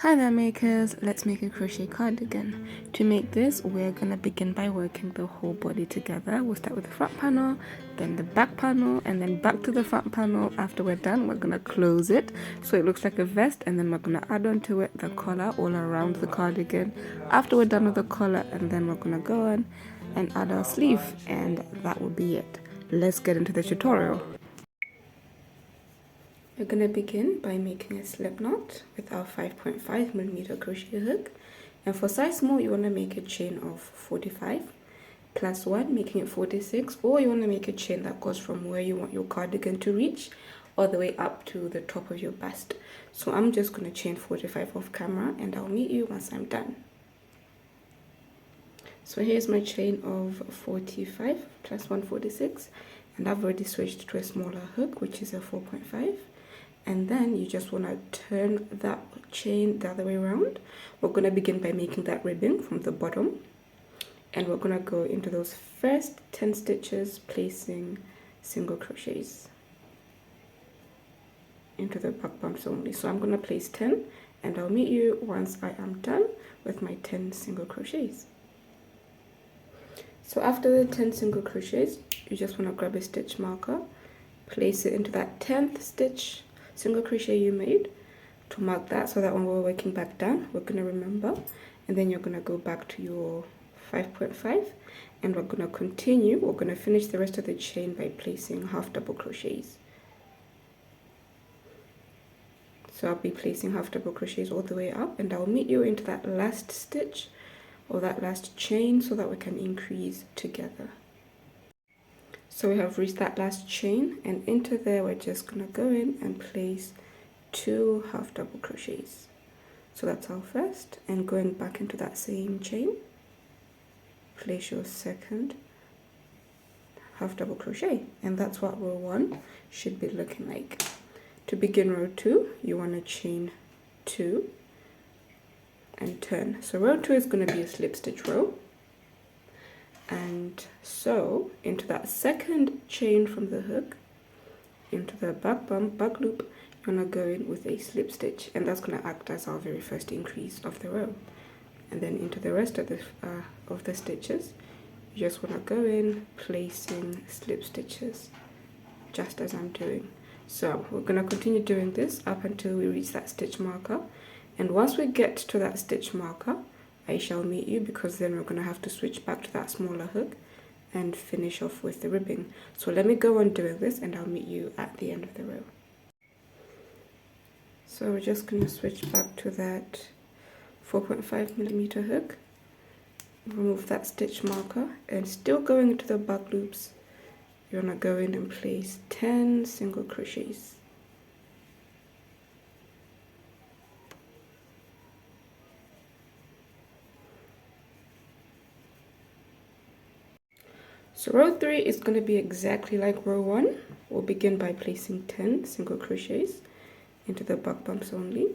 Hi there makers, let's make a crochet cardigan. To make this, we're going to begin by working the whole body together. We'll start with the front panel, then the back panel, and then back to the front panel. After we're done, we're going to close it so it looks like a vest, and then we're going to add onto it the collar all around the cardigan. After we're done with the collar, and then we're going to go on and add our sleeve, and that will be it. Let's get into the tutorial. We're going to begin by making a slip knot with our 5.5mm crochet hook, and for size small you want to make a chain of 45 plus 1, making it 46, or you want to make a chain that goes from where you want your cardigan to reach all the way up to the top of your bust. So I'm just going to chain 45 off camera, and I'll meet you once I'm done. So here's my chain of 45 plus 146, and I've already switched to a smaller hook, which is a 4.5. And then you just want to turn that chain the other way around. We're going to begin by making that ribbing from the bottom, and we're going to go into those first 10 stitches placing single crochets into the back bumps only. So I'm going to place 10, and I'll meet you once I am done with my 10 single crochets. So after the 10 single crochets, you just want to grab a stitch marker, place it into that 10th stitch single crochet you made to mark that, so that when we're working back down we're going to remember. And then you're going to go back to your 5.5, and we're going to continue. We're going to finish the rest of the chain by placing half double crochets. So I'll be placing half double crochets all the way up, and I'll meet you into that last stitch or that last chain so that we can increase together. So we have reached that last chain, and into there we're just going to go in and place 2 half double crochets. So that's our first, and going back into that same chain, place your second half double crochet, and that's what row 1 should be looking like. To begin row 2, you want to chain 2 and turn. So row 2 is going to be a slip stitch row. And so into that second chain from the hook, into the back bump, back loop, you're going to go in with a slip stitch, and that's going to act as our very first increase of the row. And then into the rest of the stitches, you just want to go in placing slip stitches, just as I'm doing. So we're going to continue doing this up until we reach that stitch marker, and once we get to that stitch marker, I shall meet you, because then we're going to have to switch back to that smaller hook and finish off with the ribbing. So let me go on doing this, and I'll meet you at the end of the row. So we're just going to switch back to that 4.5mm hook, remove that stitch marker, and still going into the back loops, you're going to go in and place 10 single crochets. So row 3 is going to be exactly like row 1. We'll begin by placing 10 single crochets into the back bumps only,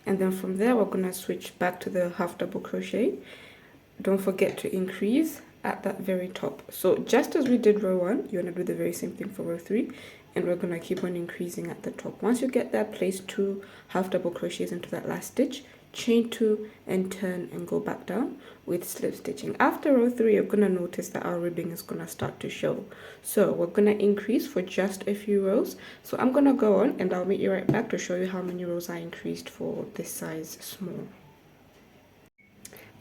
and then from there we're going to switch back to the half double crochet. Don't forget to increase at that very top. So just as we did row 1, you want to do the very same thing for row 3, and we're going to keep on increasing at the top. Once you get there, place 2 half double crochets into that last stitch, chain 2 and turn and go back down with slip stitching. After row 3, you're going to notice that our ribbing is going to start to show. So we're going to increase for just a few rows. So I'm going to go on, and I'll meet you right back to show you how many rows I increased for this size small.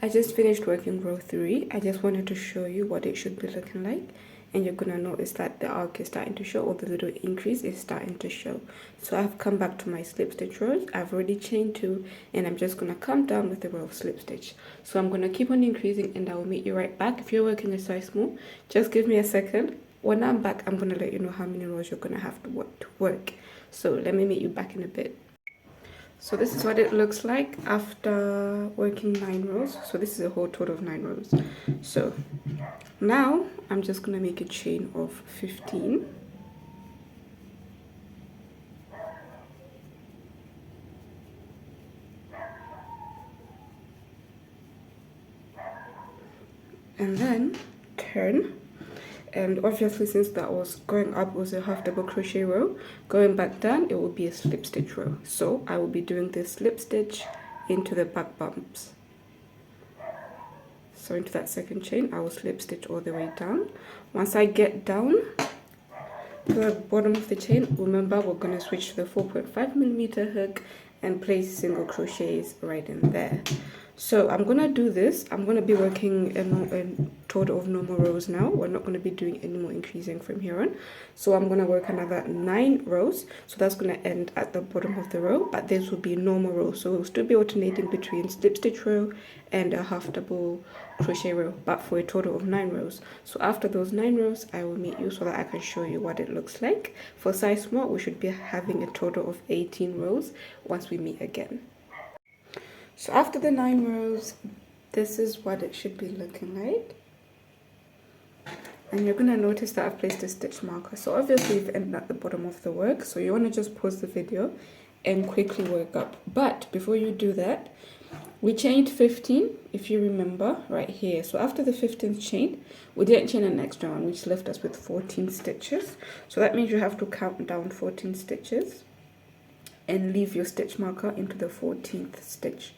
I just finished working row 3. I just wanted to show you what it should be looking like, and you're going to notice that the arc is starting to show, or the little increase is starting to show. So I've come back to my slip stitch rows. I've already chained 2, and I'm just going to come down with a row of slip stitch. So I'm going to keep on increasing, and I will meet you right back. If you're working a size small, just give me a second. When I'm back, I'm going to let you know how many rows you're going to have to work. So let me meet you back in a bit. So this is what it looks like after working 9 rows. So this is a whole total of 9 rows. So now I'm just going to make a chain of 15. And then turn. and obviously since that was going up was a half double crochet row, going back down it will be a slip stitch row. So I will be doing this slip stitch into the back bumps. So into that second chain I will slip stitch all the way down. Once I get down to the bottom of the chain, remember we're going to switch to the 4.5mm hook and place single crochets right in there. So I'm going to do this. I'm going to be working a total of normal rows now. We're not going to be doing any more increasing from here on. So I'm going to work another 9 rows. So that's going to end at the bottom of the row, but this will be normal rows. So we'll still be alternating between slip stitch row and a half double crochet row, but for a total of 9 rows. So after those 9 rows, I will meet you so that I can show you what it looks like. For size small, we should be having a total of 18 rows once we meet again. So after the 9 rows, this is what it should be looking like. And you're going to notice that I've placed a stitch marker. So obviously you've ended at the bottom of the work. So you want to just pause the video and quickly work up. But before you do that, we chained 15, if you remember, right here. So after the 15th chain, we didn't chain an extra one, which left us with 14 stitches. So that means you have to count down 14 stitches and leave your stitch marker into the 14th stitch.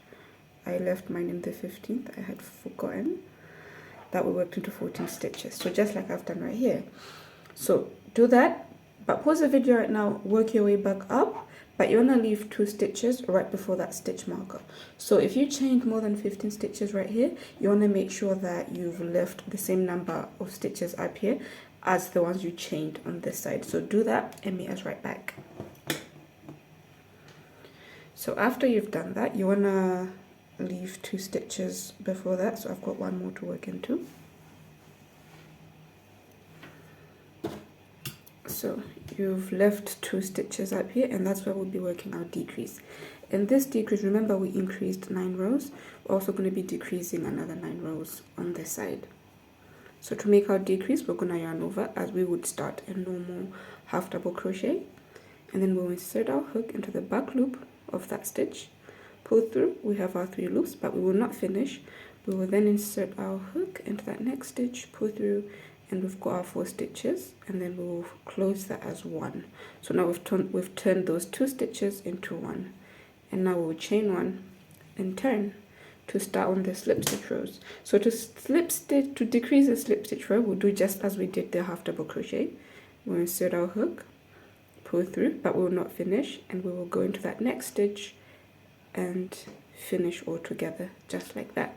I left mine in the 15th. I had forgotten that we worked into 14 stitches. So just like I've done right here. So do that, but pause the video right now, work your way back up, but you want to leave 2 stitches right before that stitch marker. So if you chained more than 15 stitches right here, you want to make sure that you've left the same number of stitches up here as the ones you chained on this side. So do that and meet us right back. So after you've done that, you want to leave 2 stitches before that. So I've got 1 more to work into. So you've left 2 stitches up here, and that's where we'll be working our decrease. In this decrease, remember we increased 9 rows. We're also going to be decreasing another 9 rows on this side. So to make our decrease, we're going to yarn over as we would start a normal half double crochet, and then we'll insert our hook into the back loop of that stitch, pull through. We have our 3 loops, but we will not finish. We will then insert our hook into that next stitch, pull through, and we've got our 4 stitches, and then we will close that as 1. So now we've turned those 2 stitches into 1, and now we'll chain 1 and turn to start on the slip stitch rows. So to decrease the slip stitch row, we'll do just as we did the half double crochet. We'll insert our hook, pull through, but we will not finish, and we will go into that next stitch and finish all together just like that,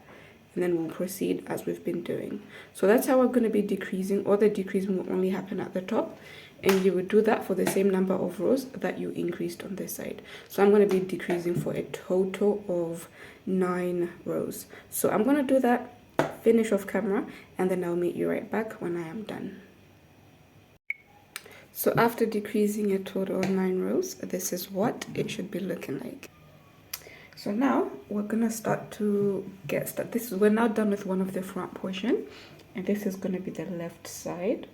and then we'll proceed as we've been doing. So that's how we're going to be decreasing. All the decreasing will only happen at the top, and you would do that for the same number of rows that you increased on this side. So I'm going to be decreasing for a total of 9 rows. So I'm going to do that, finish off camera, and then I'll meet you right back when I am done. So after decreasing a total of 9 rows, this is what it should be looking like. So now we're gonna start to get started. We're now done with one of the front portion, and this is gonna be the left side.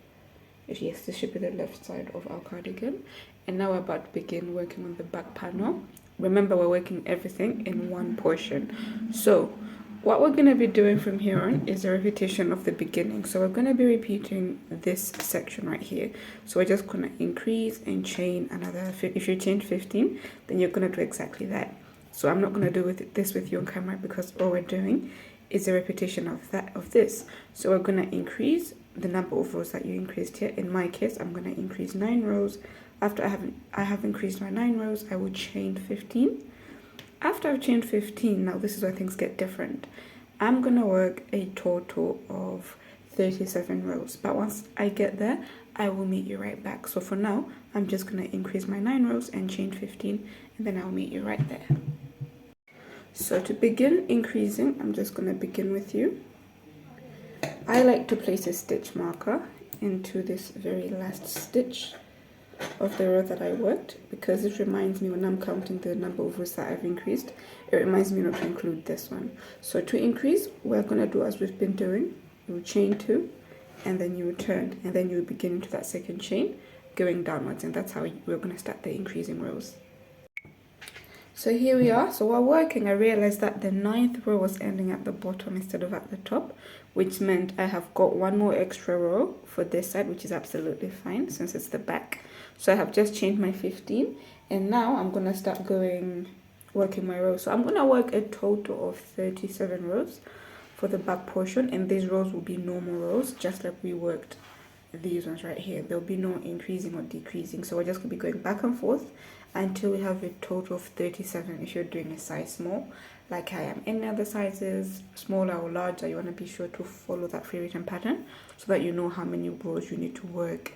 Yes, this should be the left side of our cardigan. And now we're about to begin working on the back panel. Remember, we're working everything in one portion. So what we're gonna be doing from here on is a repetition of the beginning. So we're gonna be repeating this section right here. So we're just gonna increase and chain another. If you chain 15, then you're gonna do exactly that. So I'm not going to do this with you on camera, because all we're doing is a repetition of this. So we're going to increase the number of rows that you increased here. In my case, I'm going to increase 9 rows. After I have increased my 9 rows, I will chain 15. After I've chained 15, now this is where things get different. I'm going to work a total of 37 rows. But once I get there, I will meet you right back. So for now, I'm just going to increase my 9 rows and chain 15, and then I'll meet you right there. So to begin increasing, I'm just going to begin with you. I like to place a stitch marker into this very last stitch of the row that I worked, because it reminds me when I'm counting the number of rows that I've increased, it reminds me not to include this one. So to increase, we're going to do as we've been doing. You will chain 2, and then you will turn, and then you will begin into that second chain going downwards, and that's how we're going to start the increasing rows. So here we are. So while working, I realized that the 9th row was ending at the bottom instead of at the top, which meant I have got one more extra row for this side, which is absolutely fine since it's the back. So I have just changed my 15, and now I'm gonna start working my rows. So I'm gonna work a total of 37 rows for the back portion, and these rows will be normal rows, just like we worked these ones right here. There'll be no increasing or decreasing, so we're just gonna be going back and forth until we have a total of 37 if you're doing a size small like I am. Any other sizes, smaller or larger, you want to be sure to follow that free written pattern so that you know how many rows you need to work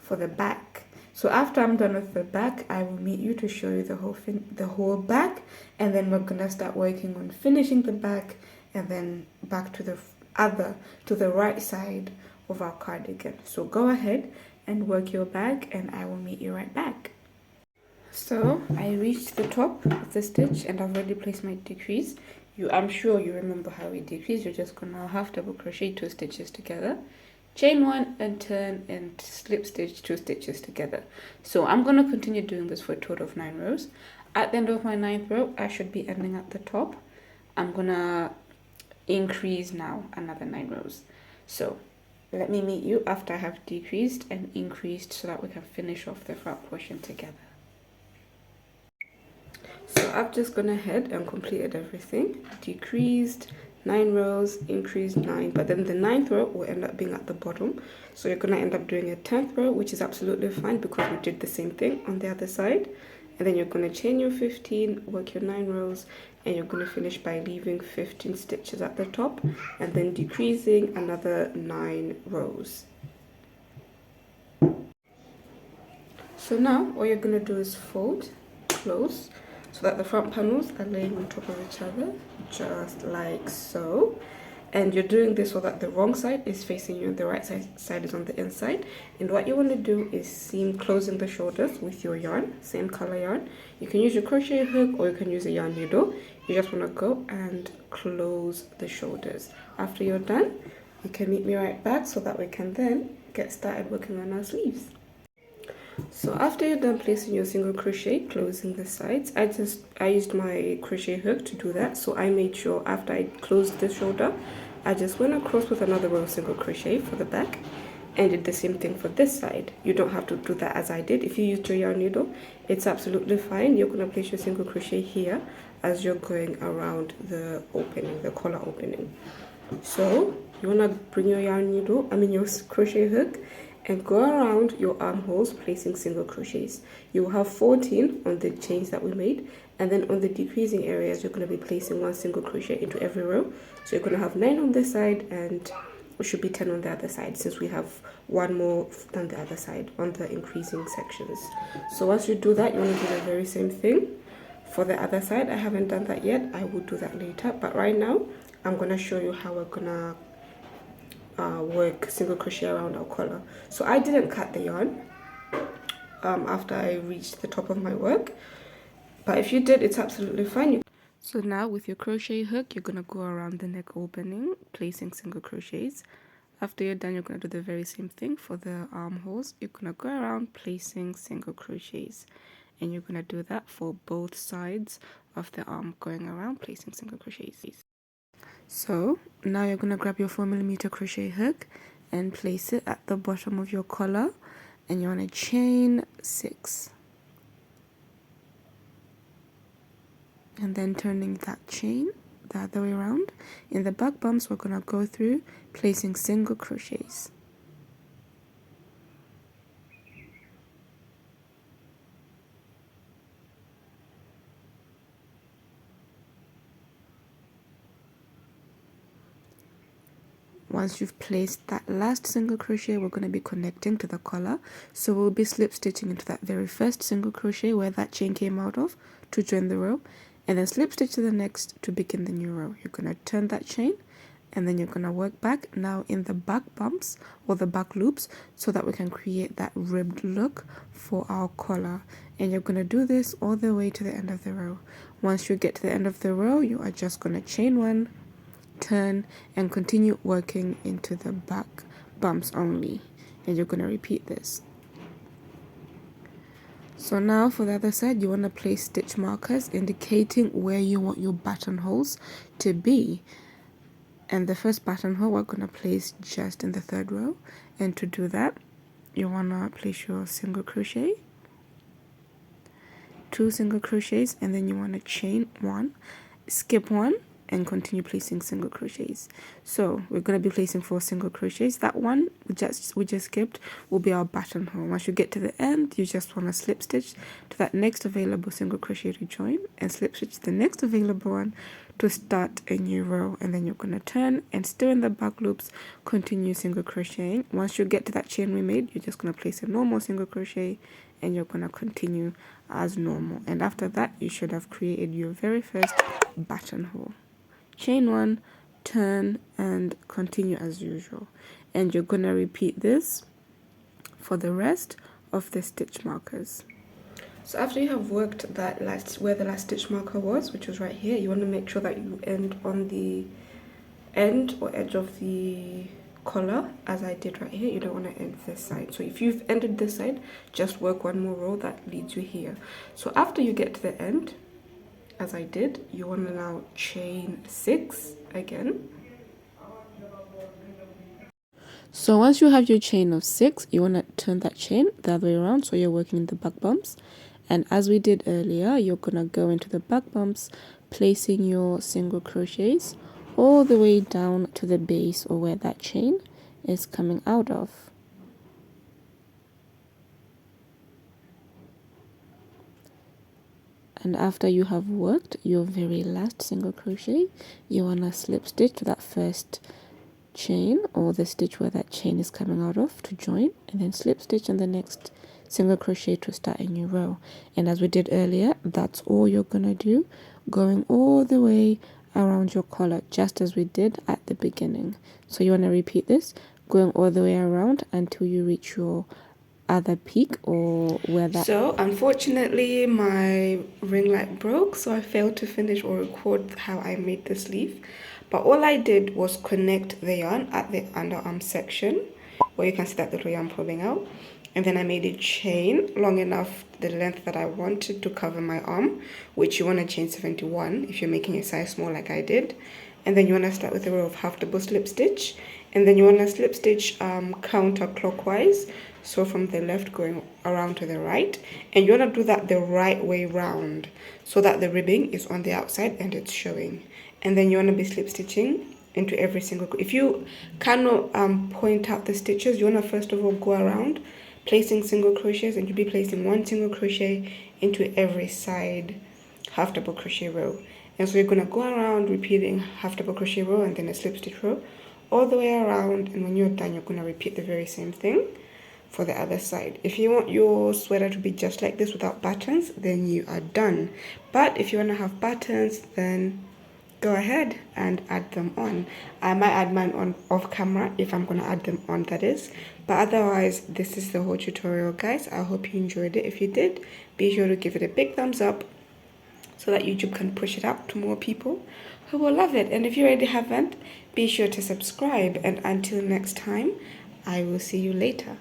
for the back. So after I'm done with the back, I will meet you to show you the whole back, and then we're gonna start working on finishing the back, and then back to the right side of our cardigan. So go ahead and work your back, and I will meet you right back. So I reached the top of the stitch and I've already placed my decrease. I'm sure you remember how we decrease. You're just gonna half double crochet 2 stitches together, chain 1 and turn and slip stitch 2 stitches together. So I'm gonna continue doing this for a total of 9 rows. At the end of my 9th row, I should be ending at the top. I'm gonna increase now another 9 rows. So let me meet you after I have decreased and increased so that we can finish off the front portion together. So I've just gone ahead and completed everything. Decreased 9 rows, increased 9, but then the 9th row will end up being at the bottom. So you're gonna end up doing a 10th row, which is absolutely fine because we did the same thing on the other side. And then you're gonna chain your 15, work your 9 rows, and you're gonna finish by leaving 15 stitches at the top and then decreasing another 9 rows. So now all you're gonna do is fold, close, so that the front panels are laying on top of each other, just like so. And you're doing this so that the wrong side is facing you and the right side is on the inside. And what you want to do is seam closing the shoulders with your yarn, same color yarn. You can use your crochet hook or you can use a yarn needle. You just want to go and close the shoulders. After you're done, you can meet me right back so that we can then get started working on our sleeves. So after you're done placing your single crochet, closing the sides, I used my crochet hook to do that. So I made sure after I closed the shoulder, I just went across with another row of single crochet for the back and did the same thing for this side. You don't have to do that as I did. If you used your yarn needle, it's absolutely fine. You're going to place your single crochet here as you're going around the opening, the collar opening. So you want to bring your yarn needle, your crochet hook, and go around your armholes placing single crochets. You will have 14 on the chains that we made, and then on the decreasing areas you're going to be placing 1 single crochet into every row. So you're going to have 9 on this side and it should be 10 on the other side, since we have 1 more than the other side on the increasing sections. So once you do that, you want to do the very same thing for the other side. I haven't done that yet. I will do that later, but right now I'm going to show you how we're going to work single crochet around our collar. So I didn't cut the yarn after I reached the top of my work, but if you did, it's absolutely fine. So now with your crochet hook, you're gonna go around the neck opening placing single crochets. After you're done, you're gonna do the very same thing for the armholes. You're gonna go around placing single crochets, and you're gonna do that for both sides of the arm, going around placing single crochets. So now you're going to grab your 4mm crochet hook and place it at the bottom of your collar, and you want to chain 6 and then turning that chain the other way around. In the back bumps, we're going to go through placing single crochets. Once you've placed that last single crochet, we're going to be connecting to the collar. So we'll be slip stitching into that very first single crochet where that chain came out of to join the row, and then slip stitch to the next to begin the new row. You're going to turn that chain and then you're going to work back now in the back bumps or the back loops so that we can create that ribbed look for our collar. And you're going to do this all the way to the end of the row. Once you get to the end of the row, you are just going to chain 1, turn, and continue working into the back bumps only, and you're going to repeat this. So now for the other side, you want to place stitch markers indicating where you want your buttonholes to be. And the first buttonhole we're going to place just in the third row. And to do that, you want to place your single crochet, 2 single crochets, and then you want to chain 1, skip 1, and continue placing single crochets. So we're going to be placing 4 single crochets. That one we just skipped will be our buttonhole. Once you get to the end, you just want to slip stitch to that next available single crochet to join, and slip stitch the next available one to start a new row. And then you're going to turn and still in the back loops, continue single crocheting. Once you get to that chain we made, you're just going to place a normal single crochet and you're going to continue as normal. And after that, you should have created your very first buttonhole. Chain 1, turn, and continue as usual. And you're going to repeat this for the rest of the stitch markers. So after you have worked that where the last stitch marker was, which was right here, you want to make sure that you end on the end or edge of the collar, as I did right here. You don't want to end this side. So if you've ended this side, just work one more row that leads you here. So after you get to the end, as I did, you want to now chain 6 again. So once you have your chain of 6, you want to turn that chain the other way around, so you're working in the back bumps. And as we did earlier, you're going to go into the back bumps, placing your single crochets all the way down to the base or where that chain is coming out of. And after you have worked your very last single crochet, you want to slip stitch to that first chain or the stitch where that chain is coming out of to join, and then slip stitch in the next single crochet to start a new row. And as we did earlier, that's all you're going to do, going all the way around your collar, just as we did at the beginning. So you want to repeat this, going all the way around until you reach your other peak or where that. So unfortunately my ring light broke, so I failed to finish or record how I made the sleeve. But all I did was connect the yarn at the underarm section where you can see that little yarn pulling out, and then I made a chain long enough the length that I wanted to cover my arm, which you want to chain 71 if you're making a size small like I did. And then you want to start with a row of half double slip stitch, and then you want to slip stitch counterclockwise, so from the left going around to the right, and you want to do that the right way round so that the ribbing is on the outside and it's showing. And then you want to be slip stitching into every single, if you cannot point out the stitches, you want to first of all go around placing single crochets, and you'll be placing 1 single crochet into every side half double crochet row. And so you're going to go around repeating half double crochet row and then a slip stitch row all the way around, and when you're done you're going to repeat the very same thing for the other side. If you want your sweater to be just like this without buttons, then you are done. But if you want to have buttons, then go ahead and add them on. I might add mine on off camera if I'm going to add them on, that is. But otherwise, this is the whole tutorial, guys. I hope you enjoyed it. If you did, be sure to give it a big thumbs up so that YouTube can push it out to more people who will love it. And if you already haven't, be sure to subscribe. And until next time, I will see you later.